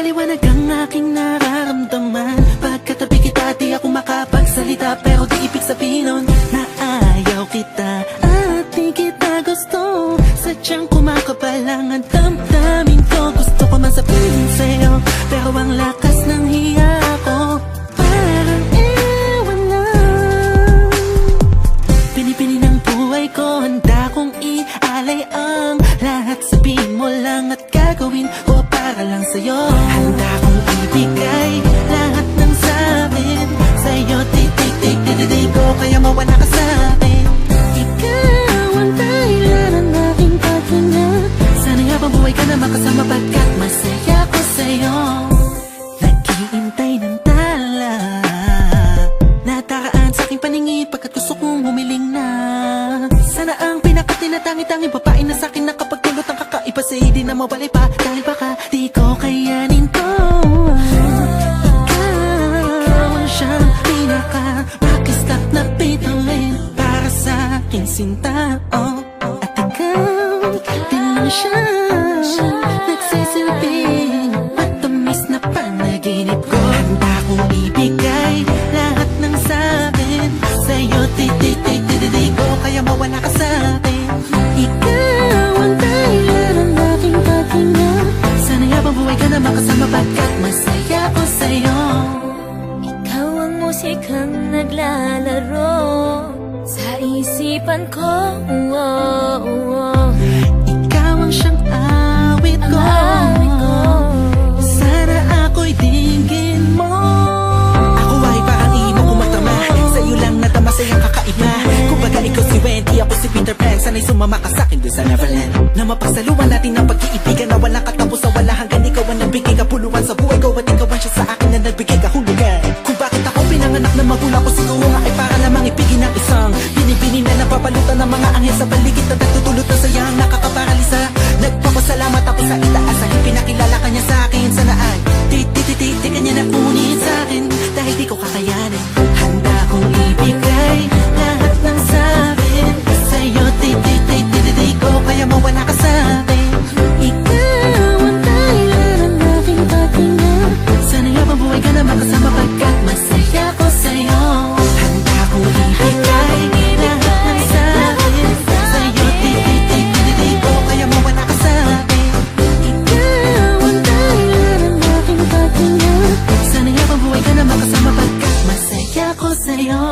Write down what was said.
Maliwanag ang aking nararamdaman. Pagkatabi kita di ako makapagsalita, pero di ibig sabihin nun na ayaw kita at di kita gusto. Sadyang kumakabalang ang damdamin ko. Gusto ko man sabihin sa'yo, pero ang lakas ng hiya ko parang ewan lang. Pinipili ng buhay ko, handa kong ialay ang lahat. Sabihin mo lang at gagawin ko para lang sa'yo. Handa kong ibigay lahat ng samin sa'yo. Tik-tik-tik-tik-tik ko, kaya mawala ka sa'kin. Ikaw ang dahilan ng aking paghinga. Sana'y habang buhay ka na makasama, pagkat masaya ko sa'yo. Naghihintay ng tala, nataraan sa aking paningin, pagkat gusto kong humiling na. Sana ang pinakatinatangi-tanging babae na sa'kin na kapag tulot ang kakaiba sa'yo di na mawalay pa. Dahil baka di ko kayanin to. Ikaw ang siyang pinaka-makistap na bituin para sa'king sinta, oh. At ikaw din lang siya nagsisilbing matamis na panaginip ko. Handa kong ibigay lahat ng sakin sa'yo. Tik-tik-tik-tik ko, kaya mawala ka sa'kin. Ikaw ang dahilan ng aking paghinga. Sana'y habang buhay ka na makasama, pagkat masaya ko sa'yo. Ikaw ang musikang naglalaro sa isipan ko, Ikaw ang siyang awit ko, sana ako'y dinggin mo. Ako ay parang imo kumatama, sa'yo lang natama sa'yang kakaiba. Kumbaga ikaw si Wendy, ako si Peter Pan. Sana'y sumama ka sa'kin dun sa Neverland, na mapagsaluan natin ang pag-iibigan na walang katapusan, wala hanggan. Ikaw ang nagbigay kapuluan sa buhay ko, at ikaw ang siya sa akin na nagbigay kahulugan. Kung bakit ako pinanganak na magulang ko, siguro nga ay para lamang ipigin ang isang binibini na napapalutan ng mga anghel sa paligid na nagtutulot ng sayang nakakaparalisa. Nagpapasalamat ako sa itaas dahil pinakilala ka niya sa akin. Sana ay di kanya nakunin sa akin dahil di ko kakayanin. Handa kong ibigay lahat ng sakin sa'yo. Di ko kaya mawala ka sa akin. Ikaw ang dahilan ng aking paghinga. Sana'y habang buhay ka na makasama, pagkat masaya ko sa'yo. Handa kong ibigay lahat ng sakin sa'yo. Di ko kaya mawala ka sa akin. Ikaw ang dahilan ng aking paghinga. Sana'y habang buhay ka na makasama, pagkat masaya ko sa'yo.